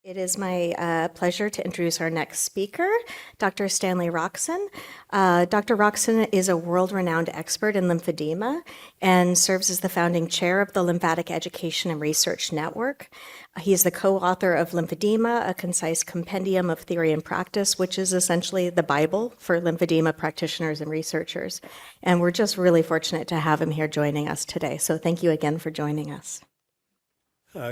It is my pleasure to introduce our next speaker, Dr. Stanley Rockson. Dr. Rockson is a world-renowned expert in lymphedema and serves as the founding chair of the Lymphatic Education and Research Network. He is the co-author of Lymphedema, a concise compendium of theory and practice, which is essentially the Bible for lymphedema practitioners and researchers. And we're just really fortunate to have him here joining us today. So thank you again for joining us.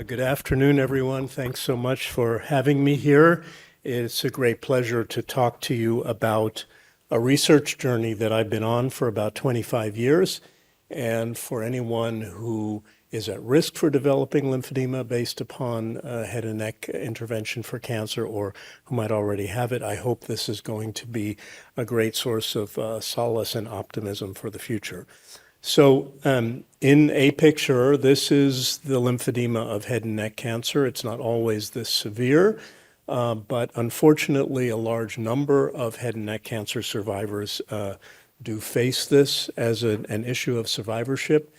Good afternoon, everyone. Thanks so much for having me here. It's a great pleasure to talk to you about a research journey that I've been on for about 25 years. And for anyone who is at risk for developing lymphedema based upon head and neck intervention for cancer, or who might already have it, I hope this is going to be a great source of solace and optimism for the future. So in a picture, this is the lymphedema of head and neck cancer. It's not always this severe, but unfortunately, a large number of head and neck cancer survivors do face this as an issue of survivorship.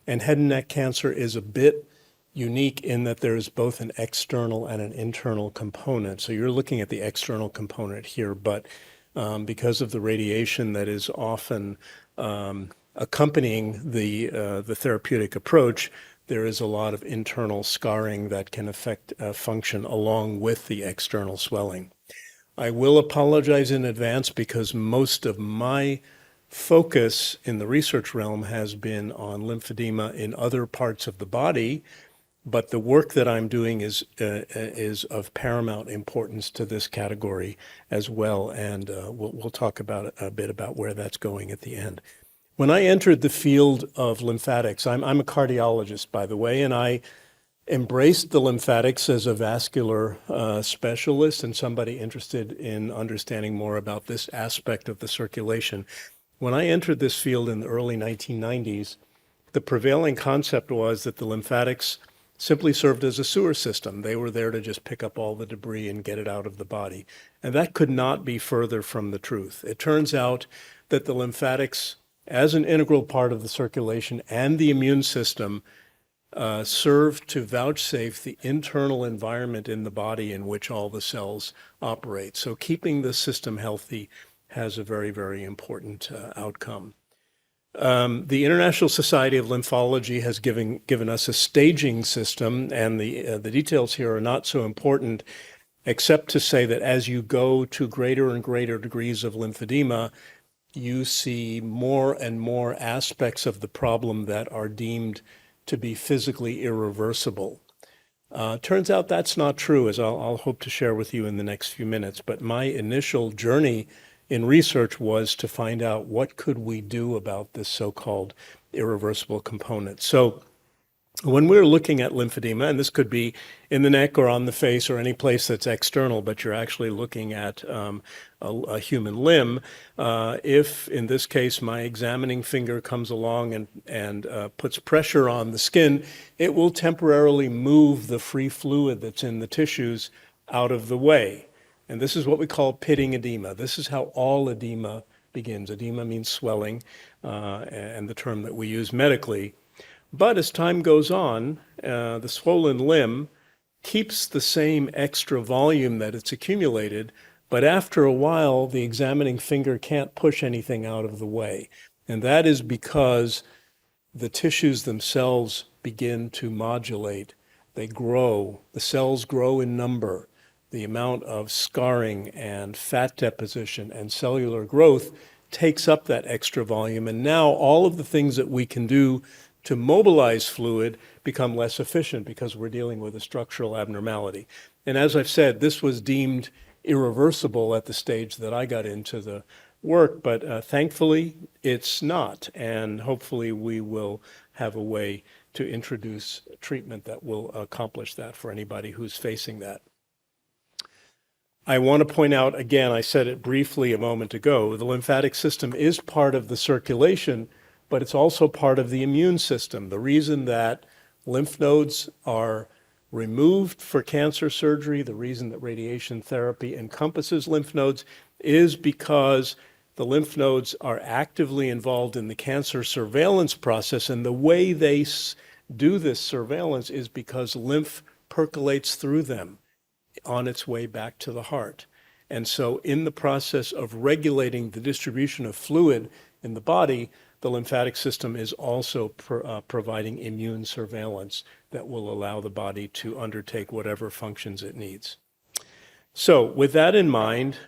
And head and neck cancer is a bit unique in that there is both an external and an internal component. So you're looking at the external component here, but because of the radiation that is often accompanying the therapeutic approach, there is a lot of internal scarring that can affect function along with the external swelling. I will apologize in advance because most of my focus in the research realm has been on lymphedema in other parts of the body, but the work that I'm doing is of paramount importance to this category as well, and we'll talk about a bit about where that's going at the end. When I entered the field of lymphatics, I'm a cardiologist, by the way, and I embraced the lymphatics as a vascular specialist and somebody interested in understanding more about this aspect of the circulation. When I entered this field in the early 1990s, the prevailing concept was that the lymphatics simply served as a sewer system. They were there to just pick up all the debris and get it out of the body. And that could not be further from the truth. It turns out that the lymphatics, as an integral part of the circulation and the immune system, serve to vouchsafe the internal environment in the body in which all the cells operate. So keeping the system healthy has a very, very important outcome. The International Society of Lymphology has given us a staging system, and the details here are not so important, except to say that as you go to greater and greater degrees of lymphedema, you see more and more aspects of the problem that are deemed to be physically irreversible. Turns out that's not true, as I'll hope to share with you in the next few minutes. But my initial journey in research was to find out what could we do about this so-called irreversible component. So when we're looking at lymphedema, and this could be in the neck or on the face or any place that's external, but you're actually looking at a human limb, if in this case my examining finger comes along and puts pressure on the skin, it will temporarily move the free fluid that's in the tissues out of the way. And this is what we call pitting edema. This is how all edema begins. Edema means swelling, and the term that we use medically. But as time goes on, the swollen limb keeps the same extra volume that it's accumulated, but after a while, the examining finger can't push anything out of the way. And that is because the tissues themselves begin to modulate. They grow. The cells grow in number. The amount of scarring and fat deposition and cellular growth takes up that extra volume. And now all of the things that we can do to mobilize fluid become less efficient because we're dealing with a structural abnormality. And as I've said, this was deemed irreversible at the stage that I got into the work, but thankfully it's not. And hopefully we will have a way to introduce treatment that will accomplish that for anybody who's facing that. I want to point out, again, I said it briefly a moment ago, the lymphatic system is part of the circulation, but it's also part of the immune system. The reason that lymph nodes are removed for cancer surgery, the reason that radiation therapy encompasses lymph nodes, is because the lymph nodes are actively involved in the cancer surveillance process, and the way they do this surveillance is because lymph percolates through them. on its way back to the heart. And so in the process of regulating the distribution of fluid in the body, the lymphatic system is also providing immune surveillance that will allow the body to undertake whatever functions it needs. So with that in mind,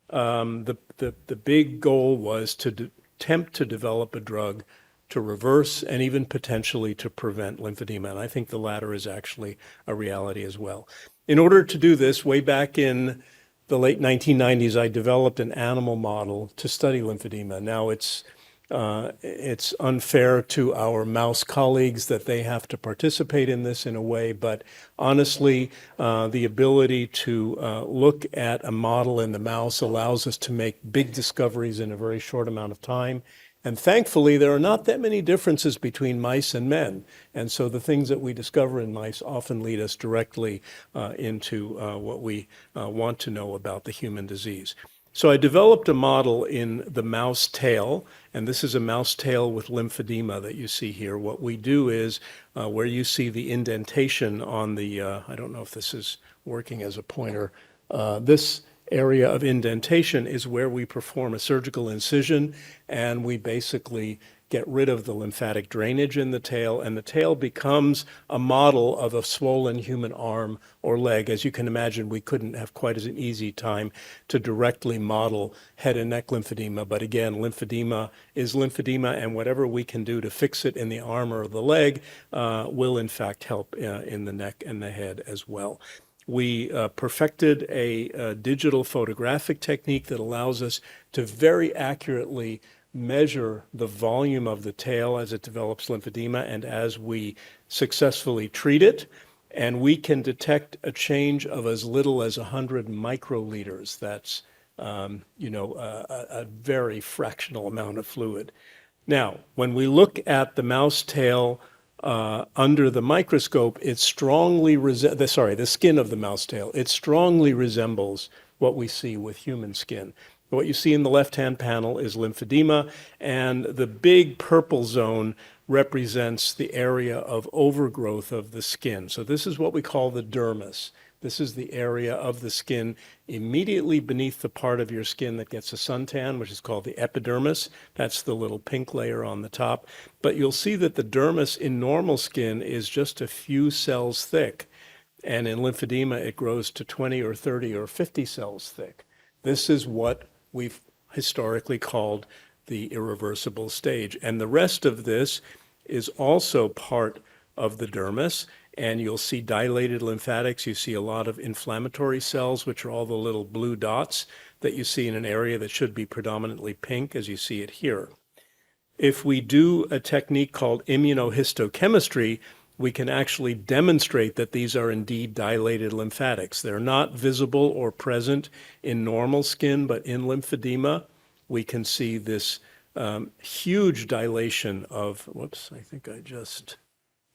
the big goal was to attempt to develop a drug to reverse and even potentially to prevent lymphedema. And I think the latter is actually a reality as well. In order to do this, way back in the late 1990s, I developed an animal model to study lymphedema. Now it's unfair to our mouse colleagues that they have to participate in this in a way, but honestly, the ability to look at a model in the mouse allows us to make big discoveries in a very short amount of time. And thankfully, there are not that many differences between mice and men. And so the things that we discover in mice often lead us directly into what we want to know about the human disease. So I developed a model in the mouse tail, and this is a mouse tail with lymphedema that you see here. What we do is where you see the indentation on the, I don't know if this is working as a pointer, this area of indentation is where we perform a surgical incision, and we basically get rid of the lymphatic drainage in the tail, and the tail becomes a model of a swollen human arm or leg. As you can imagine, we couldn't have quite as an easy time to directly model head and neck lymphedema, but again, lymphedema is lymphedema, and whatever we can do to fix it in the arm or the leg will in fact help in the neck and the head as well. We perfected a digital photographic technique that allows us to very accurately measure the volume of the tail as it develops lymphedema and as we successfully treat it. And we can detect a change of as little as 100 microliters. That's, a very fractional amount of fluid. Now, when we look at the mouse tail under the microscope, it strongly the skin of the mouse tail, it strongly resembles what we see with human skin. What you see in the left-hand panel is lymphedema, and the big purple zone represents the area of overgrowth of the skin. So this is what we call the dermis. This is the area of the skin immediately beneath the part of your skin that gets a suntan, which is called the epidermis. That's the little pink layer on the top. But you'll see that the dermis in normal skin is just a few cells thick. And in lymphedema, it grows to 20 or 30 or 50 cells thick. This is what we've historically called the irreversible stage. And the rest of this is also part of the dermis. And you'll see dilated lymphatics. You see a lot of inflammatory cells, which are all the little blue dots that you see in an area that should be predominantly pink, as you see it here. If we do a technique called immunohistochemistry, we can actually demonstrate that these are indeed dilated lymphatics. They're not visible or present in normal skin, but in lymphedema, we can see this huge dilation of, whoops, I think I just...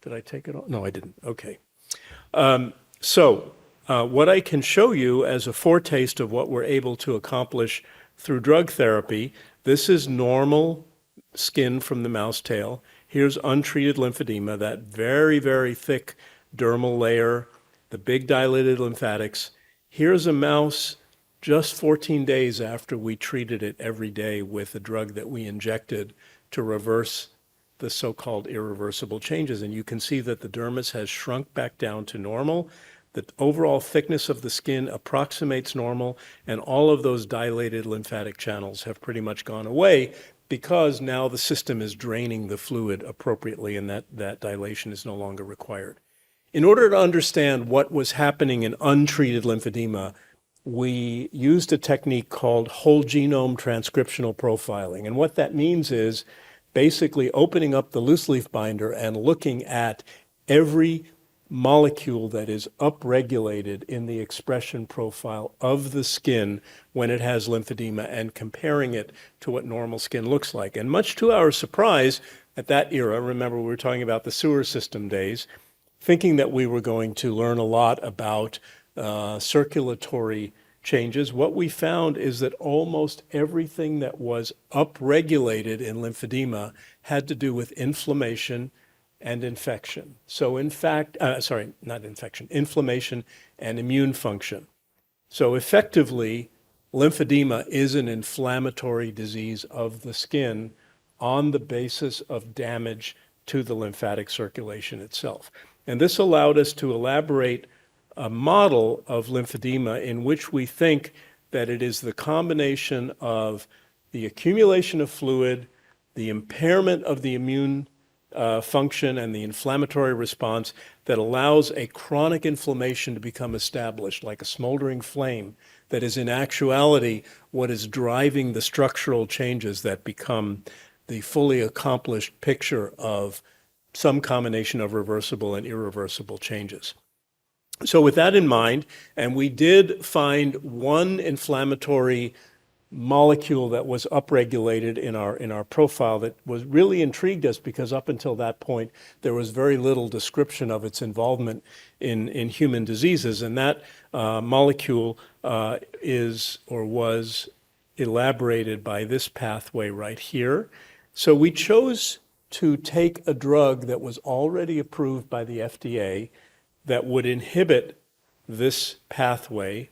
Did I take it off? No, I didn't. Okay. What I can show you as a foretaste of what we're able to accomplish through drug therapy, this is normal skin from the mouse tail. Here's untreated lymphedema, that very, very thick dermal layer, the big dilated lymphatics. Here's a mouse just 14 days after we treated it every day with a drug that we injected to reverse the so-called irreversible changes. And you can see that the dermis has shrunk back down to normal. The overall thickness of the skin approximates normal, and all of those dilated lymphatic channels have pretty much gone away because now the system is draining the fluid appropriately, and that dilation is no longer required. In order to understand what was happening in untreated lymphedema, we used a technique called whole genome transcriptional profiling. And what that means is basically opening up the loose leaf binder and looking at every molecule that is upregulated in the expression profile of the skin when it has lymphedema and comparing it to what normal skin looks like. And much to our surprise, at that era, remember we were talking about the sewer system days, thinking that we were going to learn a lot about circulatory changes, what we found is that almost everything that was upregulated in lymphedema had to do with inflammation and infection. So in fact, not infection, inflammation and immune function. So effectively, lymphedema is an inflammatory disease of the skin on the basis of damage to the lymphatic circulation itself. And this allowed us to elaborate a model of lymphedema in which we think that it is the combination of the accumulation of fluid, the impairment of the immune function and the inflammatory response that allows a chronic inflammation to become established, like a smoldering flame, that is in actuality what is driving the structural changes that become the fully accomplished picture of some combination of reversible and irreversible changes. So with that in mind, and we did find one inflammatory molecule that was upregulated in our profile that was really intrigued us, because up until that point there was very little description of its involvement in human diseases, and that molecule is or was elaborated by this pathway right here. So we chose to take a drug that was already approved by the FDA that would inhibit this pathway,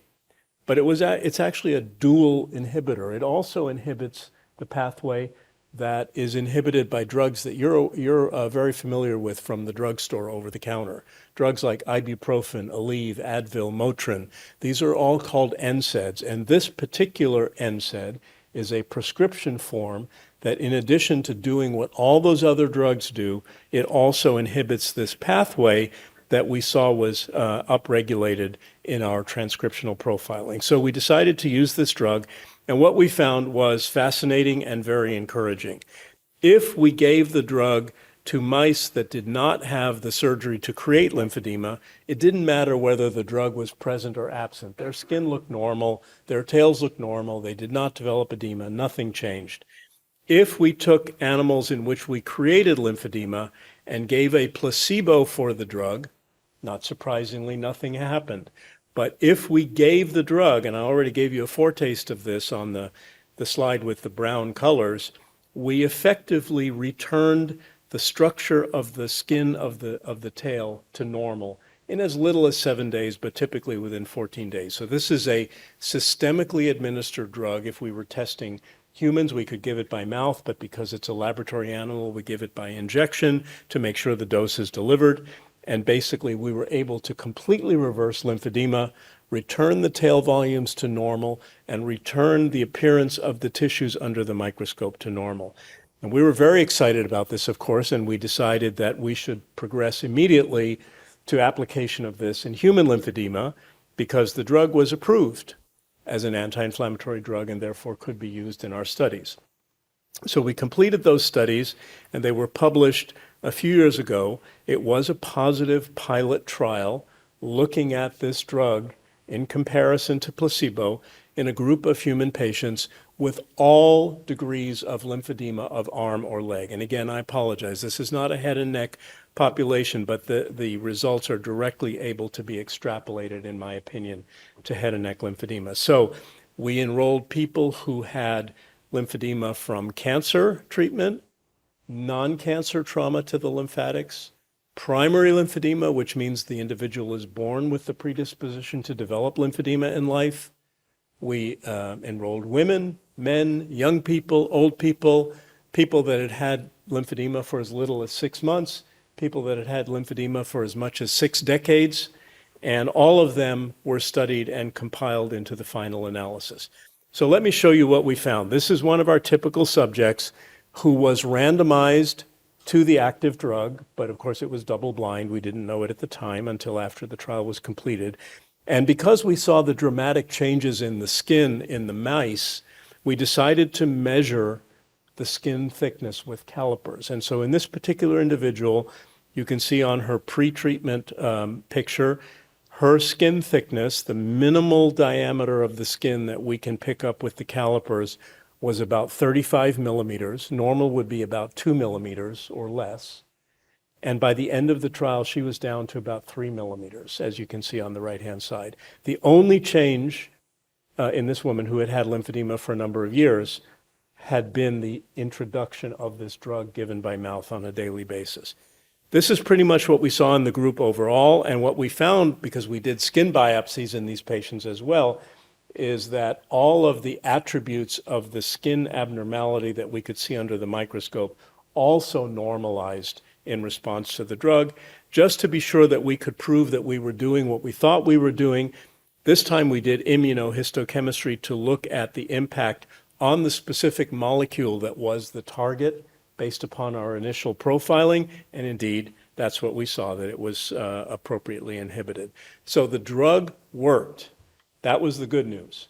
but it's actually a dual inhibitor. It also inhibits the pathway that is inhibited by drugs that you're very familiar with from the drugstore over the counter. Drugs like ibuprofen, Aleve, Advil, Motrin. These are all called NSAIDs, and this particular NSAID is a prescription form that, in addition to doing what all those other drugs do, it also inhibits this pathway that we saw was upregulated in our transcriptional profiling. So we decided to use this drug, and what we found was fascinating and very encouraging. If we gave the drug to mice that did not have the surgery to create lymphedema, it didn't matter whether the drug was present or absent. Their skin looked normal, their tails looked normal, they did not develop edema, nothing changed. If we took animals in which we created lymphedema and gave a placebo for the drug, not surprisingly, nothing happened. But if we gave the drug, and I already gave you a foretaste of this on the slide with the brown colors, we effectively returned the structure of the skin of the tail to normal in as little as 7 days, but typically within 14 days. So this is a systemically administered drug. If we were testing humans, we could give it by mouth, but because it's a laboratory animal, we give it by injection to make sure the dose is delivered. And basically, we were able to completely reverse lymphedema, return the tail volumes to normal, and return the appearance of the tissues under the microscope to normal. And we were very excited about this, of course, and we decided that we should progress immediately to application of this in human lymphedema, because the drug was approved as an anti-inflammatory drug and therefore could be used in our studies. So we completed those studies, and they were published a few years ago. It was a positive pilot trial looking at this drug in comparison to placebo in a group of human patients with all degrees of lymphedema of arm or leg. And again, I apologize, this is not a head and neck population, but the results are directly able to be extrapolated, in my opinion, to head and neck lymphedema. So we enrolled people who had lymphedema from cancer treatment, non-cancer trauma to the lymphatics, primary lymphedema, which means the individual is born with the predisposition to develop lymphedema in life. We enrolled women, men, young people, old people, people that had had lymphedema for as little as 6 months, people that had had lymphedema for as much as 6 decades, and all of them were studied and compiled into the final analysis. So let me show you what we found. This is one of our typical subjects who was randomized to the active drug, but of course it was double-blind. We didn't know it at the time until after the trial was completed. And because we saw the dramatic changes in the skin in the mice, we decided to measure the skin thickness with calipers. And so in this particular individual, you can see on her pre-treatment picture, her skin thickness, the minimal diameter of the skin that we can pick up with the calipers, was about 35 millimeters. Normal would be about 2 millimeters or less. And by the end of the trial, she was down to about 3 millimeters, as you can see on the right-hand side. The only change in this woman who had had lymphedema for a number of years had been the introduction of this drug given by mouth on a daily basis. This is pretty much what we saw in the group overall, and what we found, because we did skin biopsies in these patients as well, is that all of the attributes of the skin abnormality that we could see under the microscope also normalized in response to the drug. Just to be sure that we could prove that we were doing what we thought we were doing, this time we did immunohistochemistry to look at the impact on the specific molecule that was the target based upon our initial profiling, and indeed, that's what we saw, that it was appropriately inhibited. So the drug worked. That was the good news.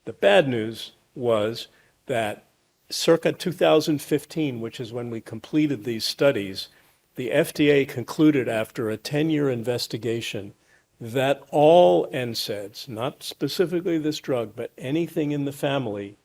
The bad news was that circa 2015, which is when we completed these studies, the FDA concluded after a 10-year investigation that all NSAIDs, not specifically this drug, but anything in the family,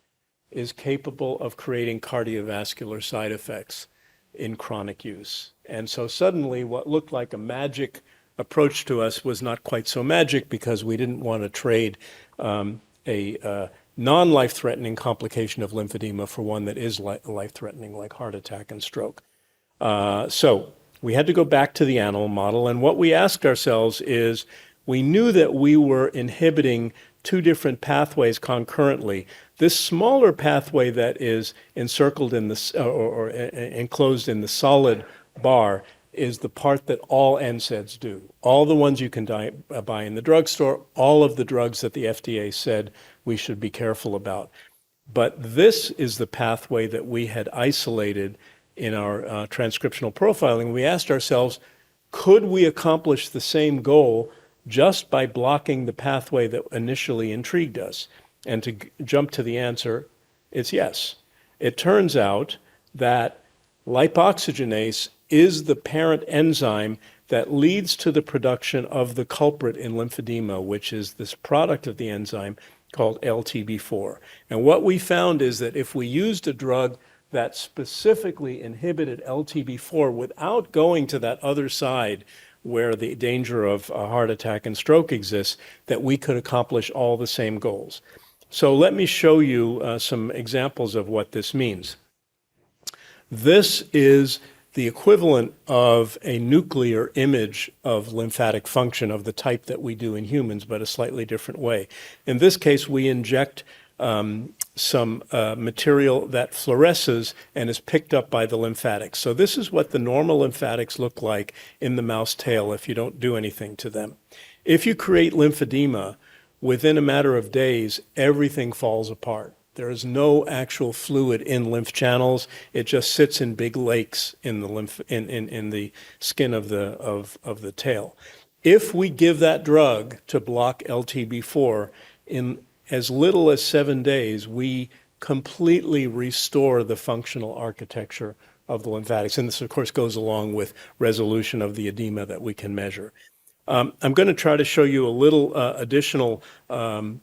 is capable of creating cardiovascular side effects in chronic use. And so suddenly what looked like a magic approach to us was not quite so magic, because we didn't want to trade a non-life-threatening complication of lymphedema for one that is life-threatening, like heart attack and stroke. So we had to go back to the animal model, and what we asked ourselves is, we knew that we were inhibiting two different pathways concurrently. This smaller pathway that is encircled in the, or enclosed in the solid bar is the part that all NSAIDs do. All the ones you can buy in the drugstore, all of the drugs that the FDA said we should be careful about. But this is the pathway that we had isolated in our transcriptional profiling. We asked ourselves, could we accomplish the same goal just by blocking the pathway that initially intrigued us? And to jump to the answer, it's yes. It turns out that lipoxygenase is the parent enzyme that leads to the production of the culprit in lymphedema, which is this product of the enzyme called LTB4. And what we found is that if we used a drug that specifically inhibited LTB4 without going to that other side where the danger of a heart attack and stroke exists, that we could accomplish all the same goals. So let me show you some examples of what this means. This is the equivalent of a nuclear image of lymphatic function of the type that we do in humans, but a slightly different way. In this case, we inject some material that fluoresces and is picked up by the lymphatics. So this is what the normal lymphatics look like in the mouse tail if you don't do anything to them. If you create lymphedema, within a matter of days, everything falls apart. There is no actual fluid in lymph channels. It just sits in big lakes in the lymph in the skin of the tail. If we give that drug to block LTB4, in as little as 7 days, we completely restore the functional architecture of the lymphatics. And this, of course, goes along with resolution of the edema that we can measure. I'm going to try to show you a little additional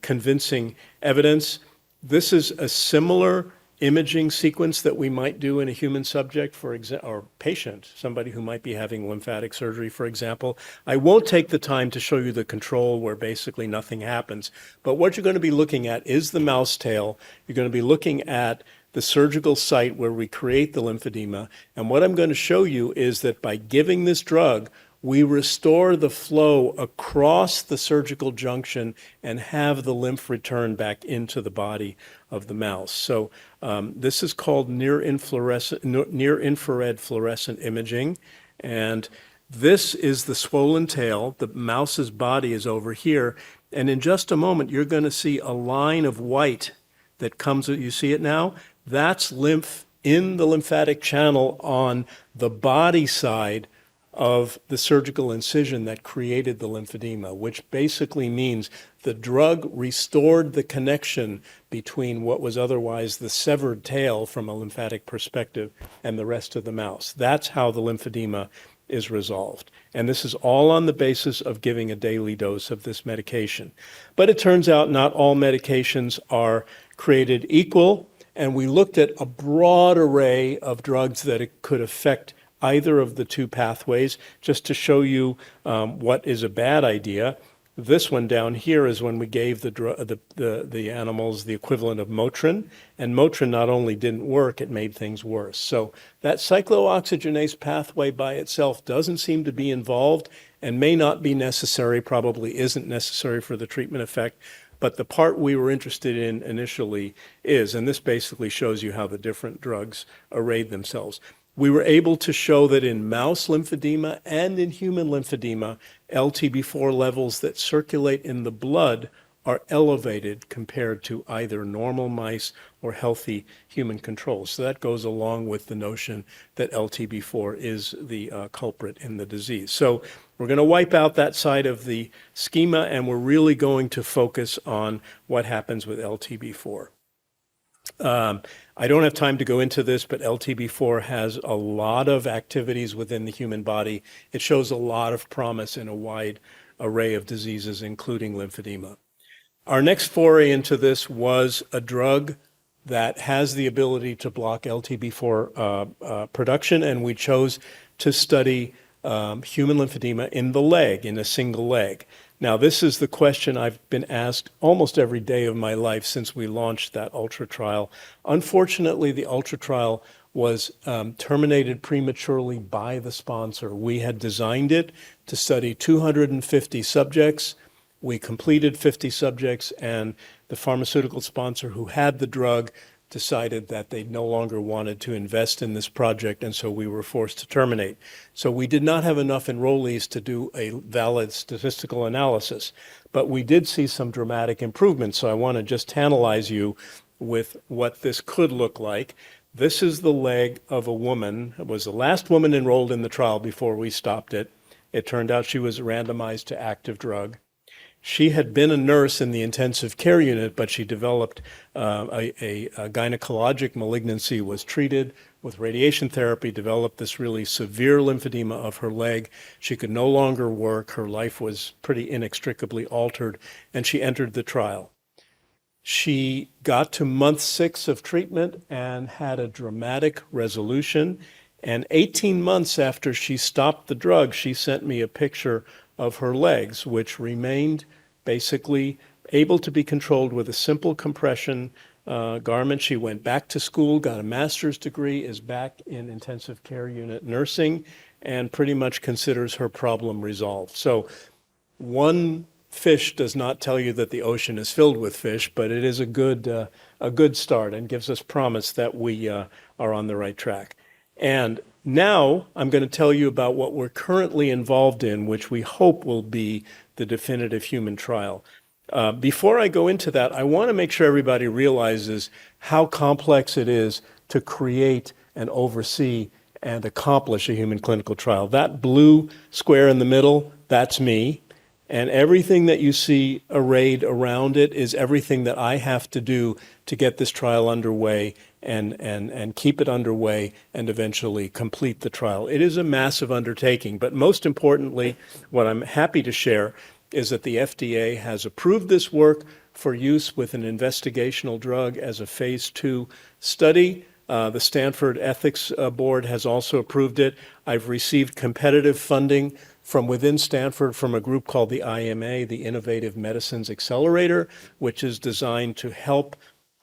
convincing evidence. This is a similar imaging sequence that we might do in a human subject, for example, or patient, somebody who might be having lymphatic surgery, for example. I won't take the time to show you the control where basically nothing happens, but what you're going to be looking at is the mouse tail. You're going to be looking at the surgical site where we create the lymphedema, and what I'm going to show you is that by giving this drug, we restore the flow across the surgical junction and have the lymph return back into the body of the mouse. So this is called near-infrared fluorescent imaging. And this is the swollen tail. The mouse's body is over here. And in just a moment, you're going to see a line of white that comes, you see it now? That's lymph in the lymphatic channel on the body side of the surgical incision that created the lymphedema, which basically means the drug restored the connection between what was otherwise the severed tail from a lymphatic perspective and the rest of the mouse. That's how the lymphedema is resolved. And this is all on the basis of giving a daily dose of this medication. But it turns out not all medications are created equal, and we looked at a broad array of drugs that it could affect either of the two pathways, just to show you what is a bad idea. This one down here is when we gave the animals the equivalent of Motrin, and Motrin not only didn't work, it made things worse. So that cyclooxygenase pathway by itself doesn't seem to be involved and may not be necessary, probably isn't necessary for the treatment effect. But the part we were interested in initially is, and this basically shows you how the different drugs arrayed themselves. We were able to show that in mouse lymphedema and in human lymphedema, LTB4 levels that circulate in the blood are elevated compared to either normal mice or healthy human controls. So that goes along with the notion that LTB4 is the culprit in the disease. So we're going to wipe out that side of the schema, and we're really going to focus on what happens with LTB4. I don't have time to go into this, but LTB4 has a lot of activities within the human body. It shows a lot of promise in a wide array of diseases, including lymphedema. Our next foray into this was a drug that has the ability to block LTB4 production, and we chose to study human lymphedema in the leg, in a single leg. Now, this is the question I've been asked almost every day of my life since we launched that ULTRA trial. Unfortunately, the ULTRA trial was terminated prematurely by the sponsor. We had designed it to study 250 subjects. We completed 50 subjects, and the pharmaceutical sponsor who had the drug decided that they no longer wanted to invest in this project, and so we were forced to terminate. So we did not have enough enrollees to do a valid statistical analysis, but we did see some dramatic improvements. So I want to just tantalize you with what this could look like. This is the leg of a woman. It was the last woman enrolled in the trial before we stopped it. It turned out she was randomized to active drug. She had been a nurse in the intensive care unit, but she developed a gynecologic malignancy, was treated with radiation therapy, developed this really severe lymphedema of her leg. She could no longer work. Her life was pretty inextricably altered, and she entered the trial. She got to month 6 of treatment and had a dramatic resolution. And 18 months after she stopped the drug, she sent me a picture of her legs, which remained basically able to be controlled with a simple compression garment. She went back to school, got a master's degree, is back in intensive care unit nursing, and pretty much considers her problem resolved. So one fish does not tell you that the ocean is filled with fish, but it is a good start and gives us promise that we are on the right track. And now I'm going to tell you about what we're currently involved in, which we hope will be the definitive human trial. Before I go into that, I want to make sure everybody realizes how complex it is to create and oversee and accomplish a human clinical trial. That blue square in the middle, that's me. And everything that you see arrayed around it is everything that I have to do to get this trial underway and keep it underway and eventually complete the trial. It is a massive undertaking, but most importantly, what I'm happy to share is that the FDA has approved this work for use with an investigational drug as a phase 2 study. The Stanford Ethics Board has also approved it. I've received competitive funding from within Stanford from a group called the IMA, the Innovative Medicines Accelerator, which is designed to help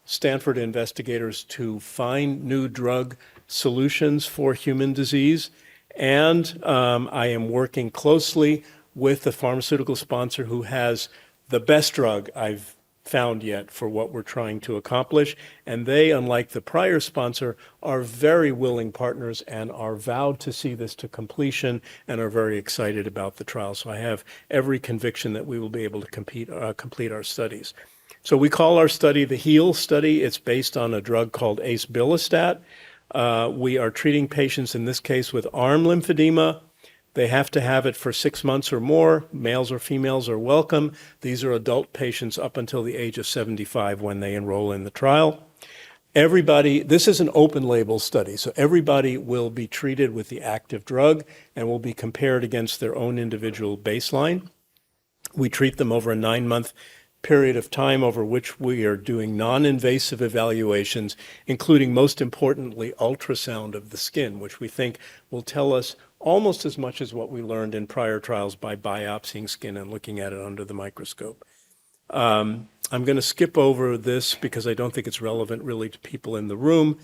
Stanford investigators to find new drug solutions for human disease. And I am working closely with the pharmaceutical sponsor who has the best drug I've found yet for what we're trying to accomplish. And they, unlike the prior sponsor, are very willing partners and are vowed to see this to completion and are very excited about the trial. So I have every conviction that we will be able to complete our studies. So we call our study the HEAL study. It's based on a drug called ace-bilostat. We are treating patients, in this case, with arm lymphedema. They have to have it for 6 months or more. Males or females are welcome. These are adult patients up until the age of 75 when they enroll in the trial. Everybody, this is an open label study, so everybody will be treated with the active drug and will be compared against their own individual baseline. We treat them over a 9-month period of time over which we are doing non-invasive evaluations, including, most importantly, ultrasound of the skin, which we think will tell us almost as much as what we learned in prior trials by biopsying skin and looking at it under the microscope. I'm going to skip over this because I don't think it's relevant really to people in the room.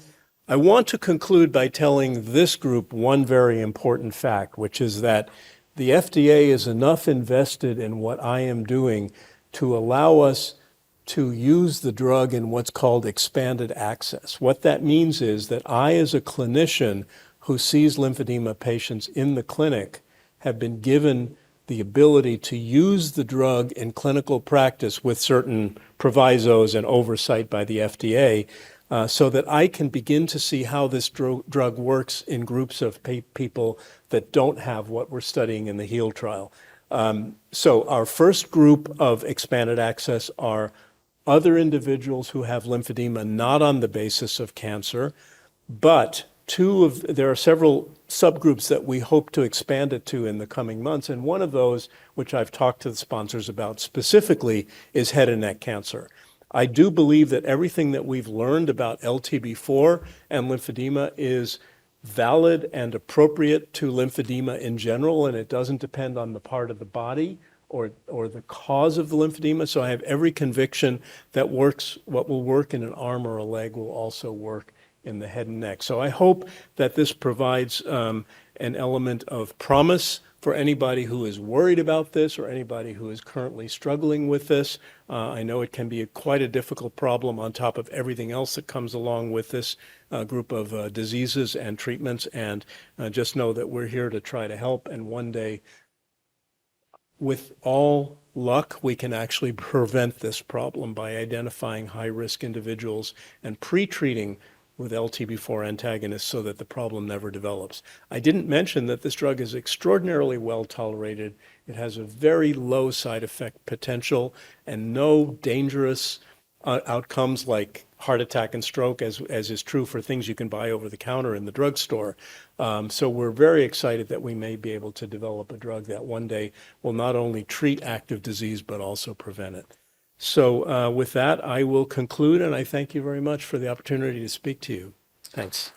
I want to conclude by telling this group one very important fact, which is that the FDA is enough invested in what I am doing to allow us to use the drug in what's called expanded access. What that means is that I, as a clinician who sees lymphedema patients in the clinic, have been given the ability to use the drug in clinical practice with certain provisos and oversight by the FDA, so that I can begin to see how this drug works in groups of people that don't have what we're studying in the HEAL trial. So our first group of expanded access are other individuals who have lymphedema not on the basis of cancer, but there are several subgroups that we hope to expand it to in the coming months, and one of those, which I've talked to the sponsors about specifically, is head and neck cancer. I do believe that everything that we've learned about LTB4 and lymphedema is valid and appropriate to lymphedema in general, and it doesn't depend on the part of the body or the cause of the lymphedema. So I have every conviction that what will work in an arm or a leg will also work in the head and neck. So I hope that this provides an element of promise for anybody who is worried about this or anybody who is currently struggling with this. I know it can be quite a difficult problem on top of everything else that comes along with this group of diseases and treatments, and just know that we're here to try to help, and one day, with all luck, we can actually prevent this problem by identifying high-risk individuals and pre-treating with LTB4 antagonists so that the problem never develops. I didn't mention that this drug is extraordinarily well tolerated. It has a very low side effect potential and no dangerous outcomes like heart attack and stroke, as is true for things you can buy over the counter in the drugstore. So we're very excited that we may be able to develop a drug that one day will not only treat active disease, but also prevent it. So with that, I will conclude, and I thank you very much for the opportunity to speak to you. Thanks.